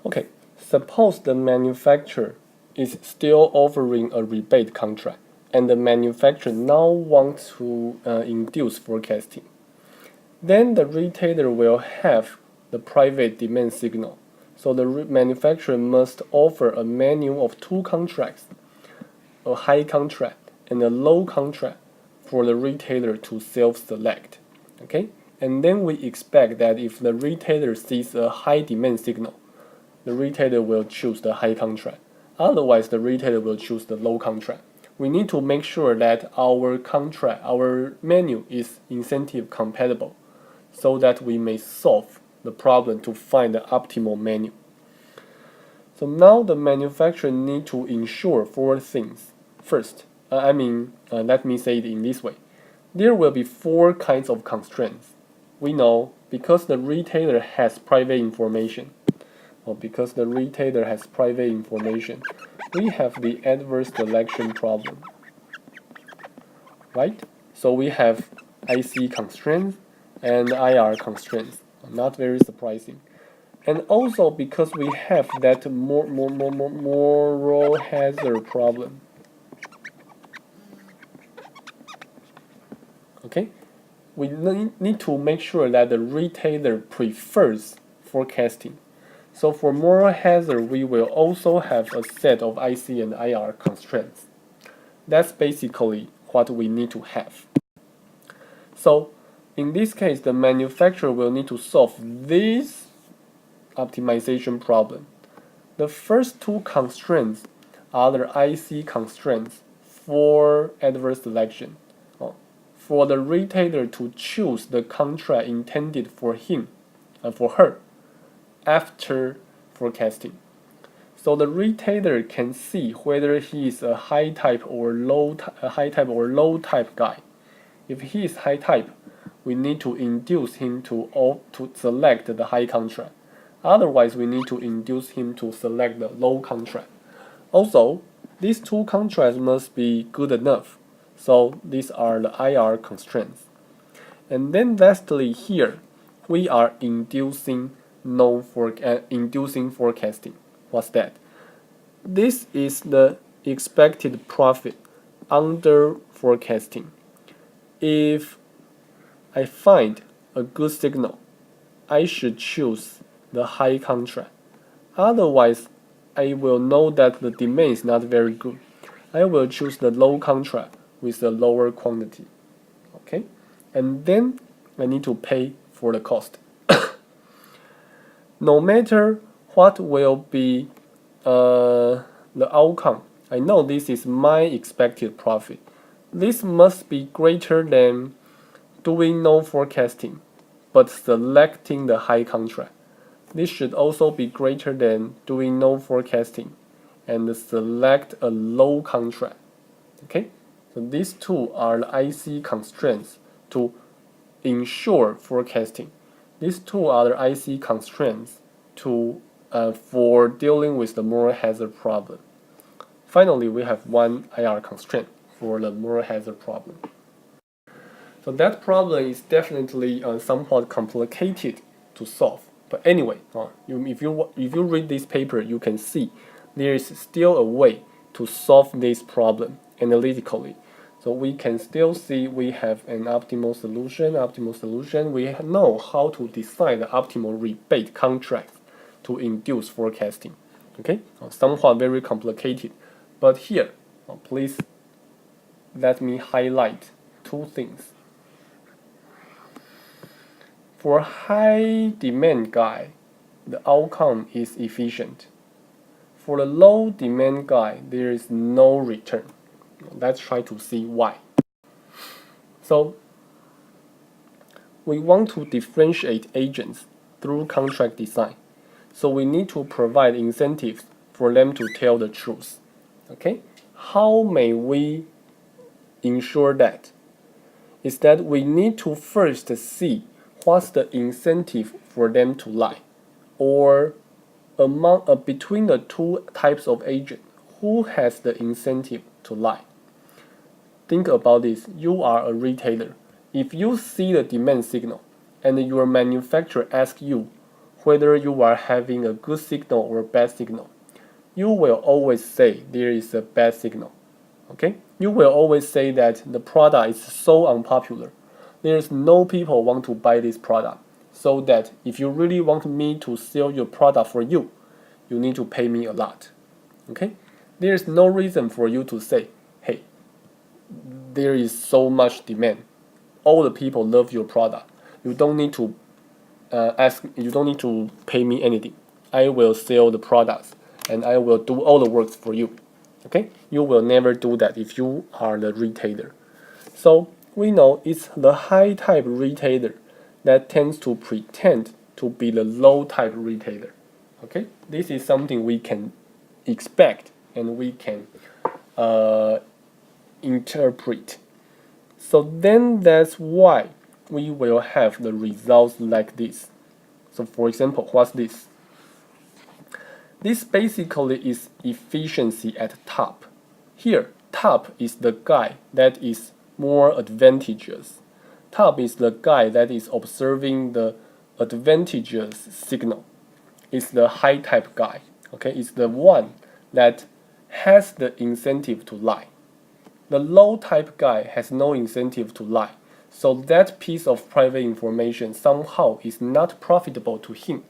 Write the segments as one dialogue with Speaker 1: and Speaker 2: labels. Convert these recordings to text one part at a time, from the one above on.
Speaker 1: Okay, suppose the manufacturer is still offering a rebate contract, and the manufacturer now wants to induce forecasting. Then the retailer will have the private demand signal. So the manufacturer must offer a menu of two contracts, a high contract and a low contract for the retailer to self-select. Okay? And then we expect that if the retailer sees a high demand signal, the retailer will choose the high contract. Otherwise, the retailer will choose the low contract. We need to make sure that our contract, our menu is incentive compatible so that we may solve the problem to find the optimal menu. So now the manufacturer need to ensure four things. First, let me say it in this way. There will be four kinds of constraints. We know because the retailer has private information, we have the adverse selection problem, right? So we have IC constraints and IR constraints, not very surprising. And also because we have that moral hazard problem. Okay, we need to make sure that the retailer prefers forecasting. So for moral hazard, we will also have a set of IC and IR constraints. That's basically what we need to have. So in this case, the manufacturer will need to solve this optimization problem. The first two constraints are the IC constraints for adverse selection. For the retailer to choose the contract intended for him and for her after forecasting. So the retailer can see whether he is a high type or low type guy. If he is high type, we need to induce him to select the high contract. Otherwise, we need to induce him to select the low contract. Also, these two contracts must be good enough. So these are the IR constraints. And then lastly here, we are inducing forecasting. What's that? This is the expected profit under forecasting. If I find a good signal, I should choose the high contract. Otherwise, I will know that the demand is not very good. I will choose the low contract with a lower quantity. Okay? And then I need to pay for the cost. No matter what will be the outcome, I know this is my expected profit. This must be greater than doing no forecasting, but selecting the high contract. This should also be greater than doing no forecasting and select a low contract. Okay? So these two are the IC constraints to ensure forecasting. These two are the IC constraints for dealing with the moral hazard problem. Finally, we have one IR constraint for the moral hazard problem. So that problem is definitely somewhat complicated to solve. But anyway, if you read this paper, you can see there is still a way to solve this problem analytically. So we can still see we have an optimal solution. We know how to design the optimal rebate contract to induce forecasting. Okay, somewhat very complicated. But here, please let me highlight two things. For high demand guy, the outcome is efficient. For the low demand guy, there is no return. Let's try to see why. So we want to differentiate agents through contract design. So we need to provide incentives for them to tell the truth. Okay? How may we ensure that? Is that we need to first see what's the incentive for them to lie, or between the two types of agent, who has the incentive to lie? Think about this. You are a retailer. If you see the demand signal and your manufacturer asks you whether you are having a good signal or a bad signal, you will always say there is a bad signal. Okay? You will always say that the product is so unpopular. There's no people want to buy this product. So that if you really want me to sell your product for you, you need to pay me a lot. Okay? There's no reason for you to say, hey, there is so much demand. All the people love your product. You don't need to you don't need to pay me anything. I will sell the products and I will do all the work for you. Okay? You will never do that if you are the retailer. So we know it's the high type retailer that tends to pretend to be the low type retailer. Okay? This is something we can expect and we can interpret. So then that's why we will have the results like this. So for example, what's this? This basically is efficiency at top. Here, top is the guy that is more advantageous. Top is the guy that is observing the advantageous signal. It's the high type guy. Okay, it's the one that has the incentive to lie. The low type guy has no incentive to lie. So that piece of private information somehow is not profitable to him.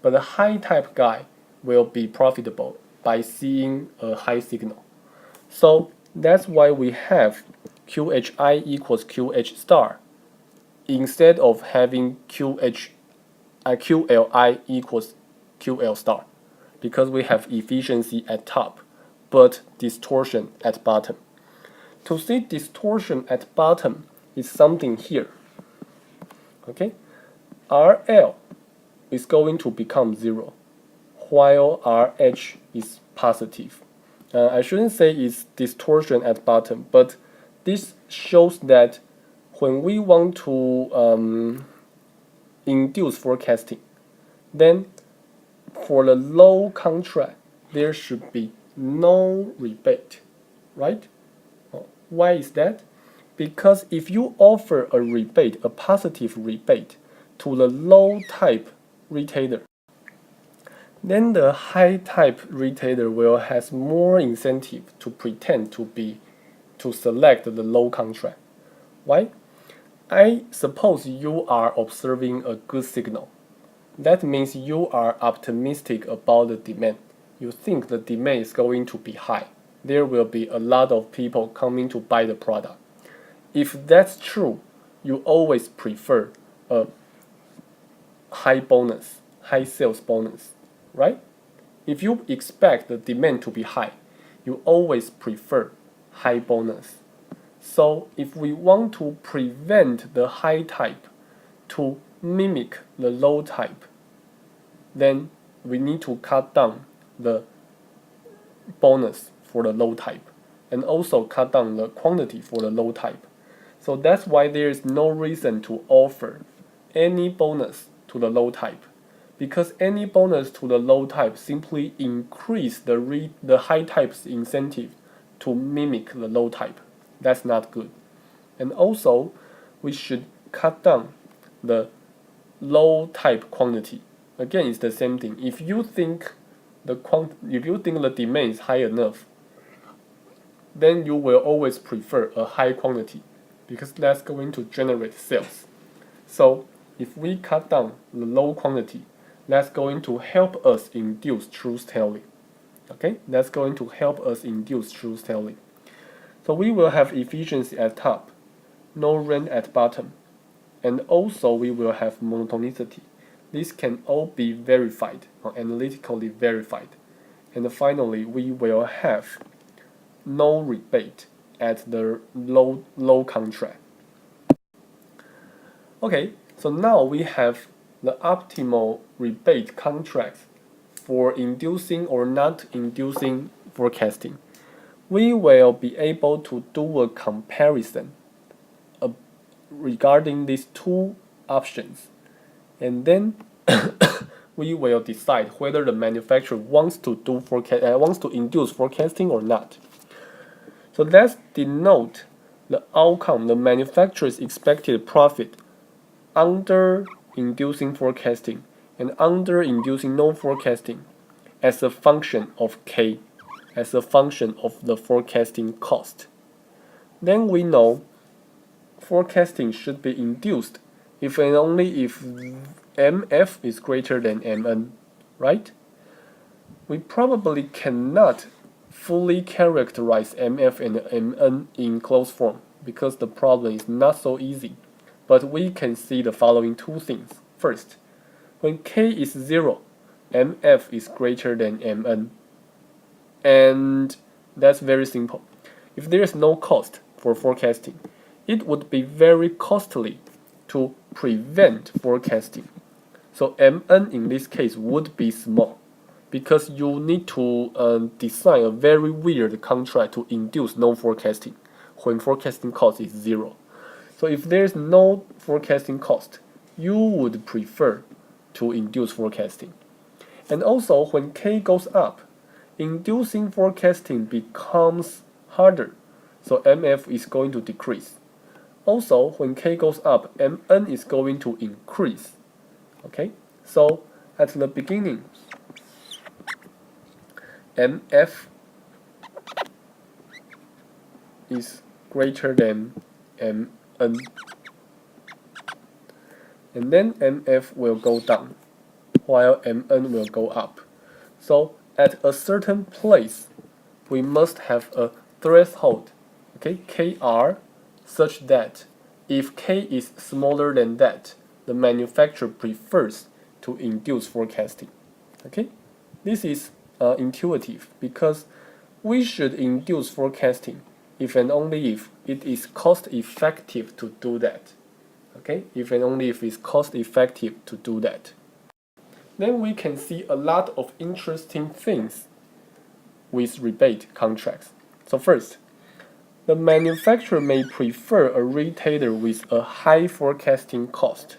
Speaker 1: But the high type guy will be profitable by seeing a high signal. So that's why we have QHI equals QH star instead of having QLI equals QL star, because we have efficiency at top but distortion at bottom. To see distortion at bottom is something here. Okay, RL is going to become 0 while RH is positive. I shouldn't say it's distortion at bottom, but this shows that when we want to induce forecasting, then for the low contract, there should be no rebate, right? Why is that? Because if you offer a rebate, a positive rebate, to the low type retailer, then the high type retailer will have more incentive to pretend to select the low contract. Why? I suppose you are observing a good signal. That means you are optimistic about the demand. You think the demand is going to be high. There will be a lot of people coming to buy the product. If that's true, you always prefer a high bonus, high sales bonus, right? If you expect the demand to be high, you always prefer high bonus. So if we want to prevent the high type to mimic the low type, then we need to cut down the bonus for the low type and also cut down the quantity for the low type. So that's why there is no reason to offer any bonus to the low type, because any bonus to the low type simply increase the high type's incentive to mimic the low type. That's not good. And also, we should cut down the low type quantity. Again, it's the same thing. If you think the demand is high enough, then you will always prefer a high quantity, because that's going to generate sales. So if we cut down the low quantity, that's going to help us induce truth telling. Okay, that's going to help us induce truth telling. So we will have efficiency at top, no range at bottom, and also we will have monotonicity. This can all be verified or analytically verified. And finally, we will have no rebate at the low contract. Okay, so now we have the optimal rebate contracts for inducing or not inducing forecasting. We will be able to do a comparison regarding these two options, and then we will decide whether the manufacturer wants to induce forecasting or not. So let's denote the outcome, the manufacturer's expected profit under inducing forecasting, and under inducing no forecasting as a function of K, as a function of the forecasting cost. Then we know forecasting should be induced if and only if MF is greater than MN, right? We probably cannot fully characterize MF and MN in closed form because the problem is not so easy. But we can see the following two things. First, when K is 0, MF is greater than MN. And that's very simple. If there is no cost for forecasting, it would be very costly to prevent forecasting. So MN in this case would be small because you need to design a very weird contract to induce no forecasting when forecasting cost is 0. So if there is no forecasting cost, you would prefer to induce forecasting. And also when K goes up, inducing forecasting becomes harder, so MF is going to decrease. Also, when K goes up, MN is going to increase. Okay, so at the beginning, MF is greater than MN, and then MF will go down, while MN will go up. So at a certain place, we must have a threshold, okay, KR, such that if K is smaller than that, the manufacturer prefers to induce forecasting. Okay, this is intuitive because we should induce forecasting if and only if it is cost effective to do that. Okay, if and only if it's cost effective to do that. Then we can see a lot of interesting things with rebate contracts. So first, the manufacturer may prefer a retailer with a high forecasting cost,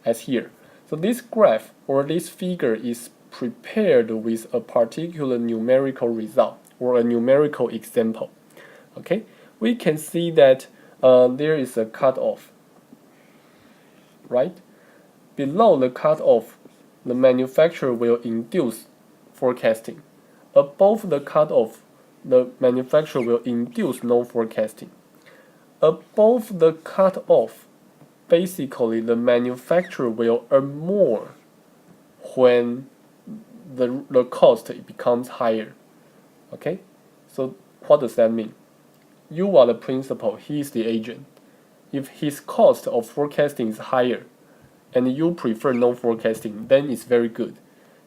Speaker 1: as here. So this graph or this figure is prepared with a particular numerical result or a numerical example. Okay, we can see that there is a cutoff, right? Below the cutoff, the manufacturer will induce forecasting. Above the cutoff, the manufacturer will induce no forecasting. Above the cutoff, basically the manufacturer will earn more when the cost becomes higher. Okay, so what does that mean? You are the principal, he is the agent. If his cost of forecasting is higher and you prefer no forecasting, then it's very good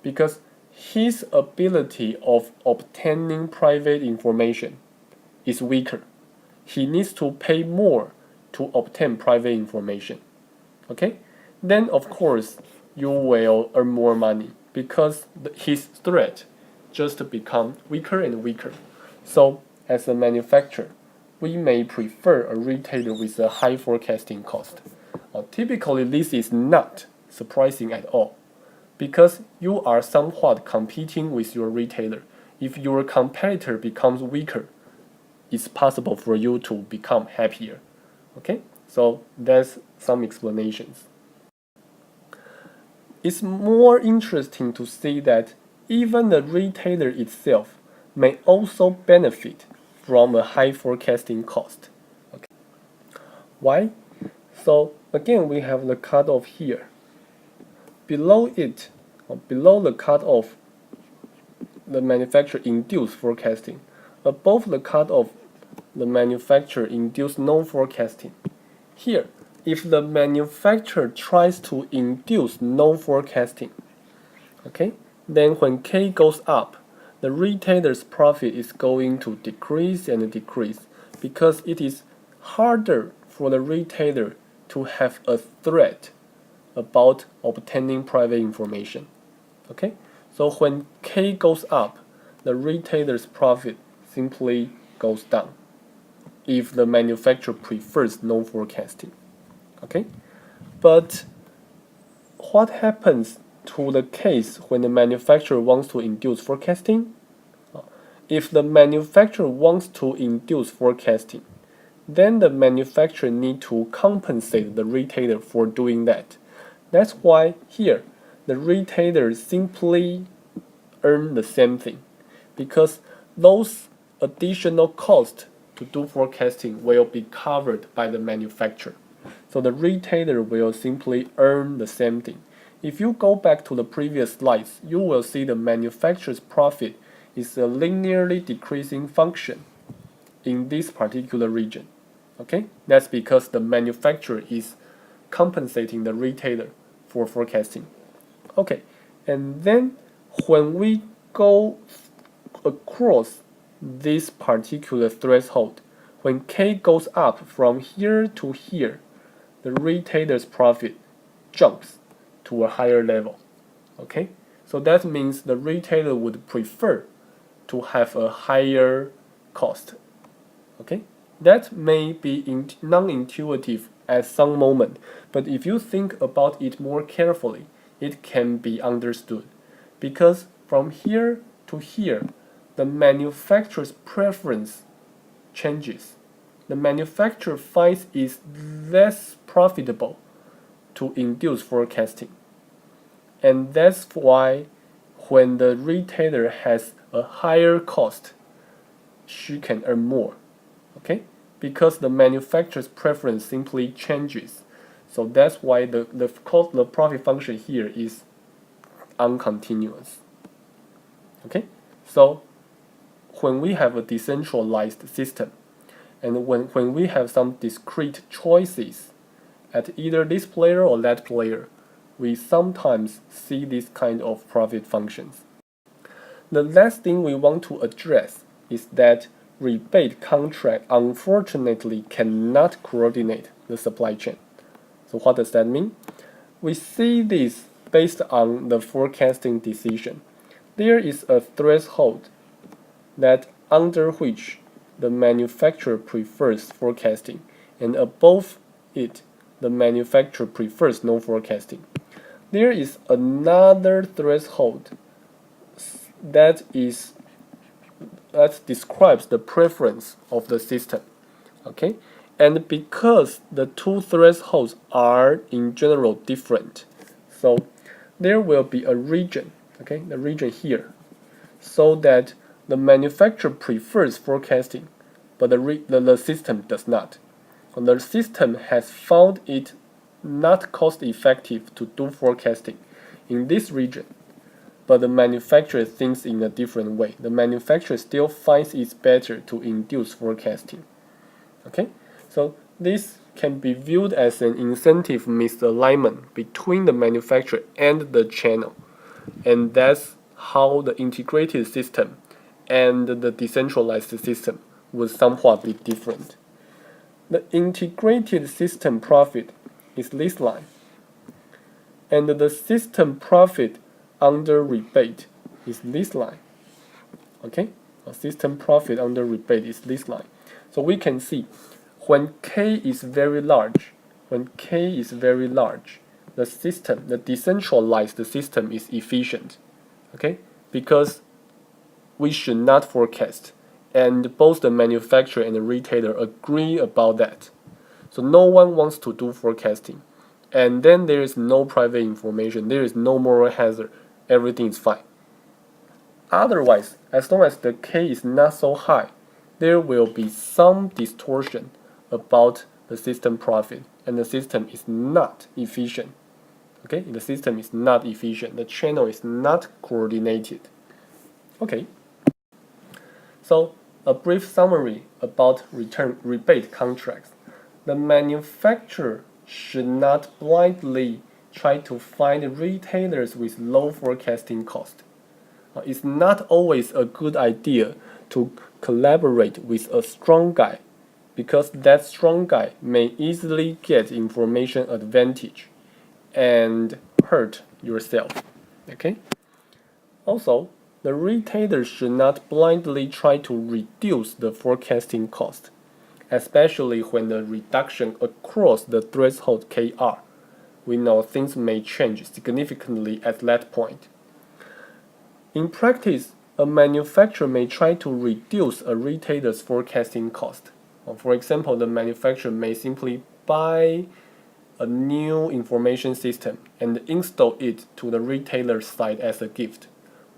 Speaker 1: because his ability of obtaining private information is weaker. He needs to pay more to obtain private information. Okay? Then of course you will earn more money because his threat just become weaker and weaker. So as a manufacturer, we may prefer a retailer with a high forecasting cost. Typically this is not surprising at all, because you are somewhat competing with your retailer. If your competitor becomes weaker, it's possible for you to become happier. Okay, so that's some explanations. It's more interesting to see that even the retailer itself may also benefit from a high forecasting cost. Okay. Why? So again, we have the cutoff here. Below it, below the cutoff, the manufacturer induced forecasting. Above the cutoff, the manufacturer induced no forecasting. Here, if the manufacturer tries to induce no forecasting, okay, then when K goes up, the retailer's profit is going to decrease and decrease because it is harder for the retailer to have a threat about obtaining private information. Okay, so when K goes up, the retailer's profit simply goes down if the manufacturer prefers no forecasting. Okay, but what happens to the case when the manufacturer wants to induce forecasting? If the manufacturer wants to induce forecasting, then the manufacturer needs to compensate the retailer for doing that. That's why here, the retailer simply earn the same thing, because those additional costs to do forecasting will be covered by the manufacturer. So the retailer will simply earn the same thing. If you go back to the previous slides, you will see the manufacturer's profit is a linearly decreasing function in this particular region. Okay, that's because the manufacturer is compensating the retailer for forecasting. Okay, and then when we go across this particular threshold, when K goes up from here to here, the retailer's profit jumps to a higher level. Okay, so that means the retailer would prefer to have a higher cost. Okay, that may be non-intuitive at some moment, but if you think about it more carefully, it can be understood. Because from here to here, the manufacturer's preference changes. The manufacturer finds it less profitable to induce forecasting. And that's why when the retailer has a higher cost, she can earn more. Okay? Because the manufacturer's preference simply changes. So that's why the profit function here is uncontinuous. Okay? So when we have a decentralized system, and when we have some discrete choices at either this player or that player, we sometimes see this kind of profit functions. The last thing we want to address is that rebate contract unfortunately cannot coordinate the supply chain. So what does that mean? We see this based on the forecasting decision. There is a threshold that under which the manufacturer prefers forecasting, and above it, the manufacturer prefers no forecasting. There is another threshold that describes the preference of the system. Okay, and because the two thresholds are in general different, so there will be a region, okay, the region here, so that the manufacturer prefers forecasting, but the system does not. And the system has found it not cost effective to do forecasting in this region, but the manufacturer thinks in a different way. The manufacturer still finds it better to induce forecasting. Okay, so this can be viewed as an incentive misalignment between the manufacturer and the channel, and that's how the integrated system and the decentralized system would somewhat be different. The integrated system profit is this line, and the system profit under rebate is this line. Okay, a system profit under rebate is this line. So we can see when K is very large, the system, the decentralized system is efficient. Okay, because we should not forecast, and both the manufacturer and the retailer agree about that. So no one wants to do forecasting, and then there is no private information, there is no moral hazard, everything is fine. Otherwise, as long as the K is not so high, there will be some distortion about the system profit, and the system is not efficient. Okay, the system is not efficient, the channel is not coordinated. Okay, so a brief summary about rebate contracts. The manufacturer should not blindly try to find retailers with low forecasting cost. It's not always a good idea to collaborate with a strong guy, because that strong guy may easily get information advantage and hurt yourself. Okay? Also, the retailer should not blindly try to reduce the forecasting cost, especially when the reduction across the threshold KR. We know things may change significantly at that point. In practice, a manufacturer may try to reduce a retailer's forecasting cost. For example, the manufacturer may simply buy a new information system and install it to the retailer site as a gift.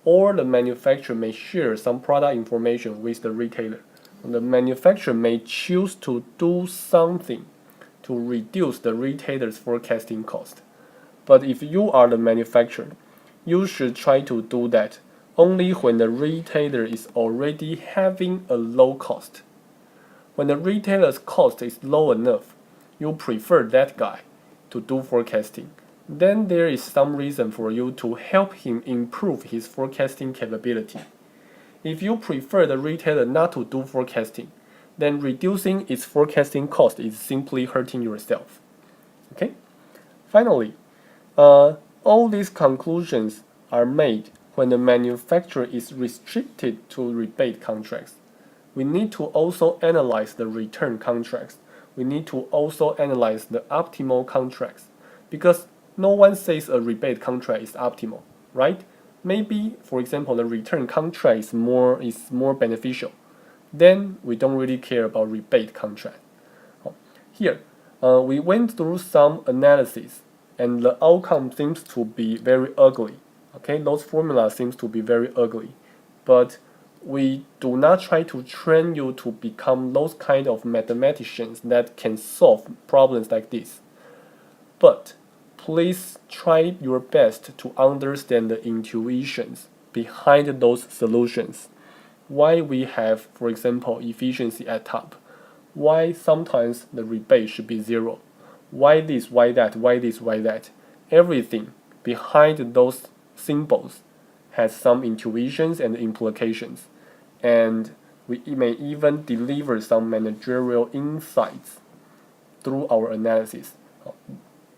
Speaker 1: Or the manufacturer may share some product information with the retailer. The manufacturer may choose to do something to reduce the retailer's forecasting cost. But if you are the manufacturer, you should try to do that only when the retailer is already having a low cost. When the retailer's cost is low enough, you prefer that guy to do forecasting. Then there is some reason for you to help him improve his forecasting capability. If you prefer the retailer not to do forecasting, then reducing its forecasting cost is simply hurting yourself. Okay? Finally, all these conclusions are made when the manufacturer is restricted to rebate contracts. We need to also analyze the return contracts. We need to also analyze the optimal contracts, because no one says a rebate contract is optimal, right? Maybe, for example, the return contract is more beneficial. Then we don't really care about rebate contract. Here, we went through some analysis, and the outcome seems to be very ugly. Okay, those formulas seems to be very ugly, but we do not try to train you to become those kind of mathematicians that can solve problems like this. But please try your best to understand the intuitions behind those solutions. Why we have, for example, efficiency at top. Why sometimes the rebate should be zero. Why this, why that, why this, why that. Everything behind those symbols has some intuitions and implications, and we may even deliver some managerial insights through our analysis.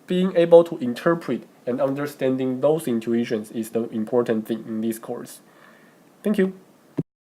Speaker 1: Being able to interpret and understanding those intuitions is the important thing in this course. Thank you.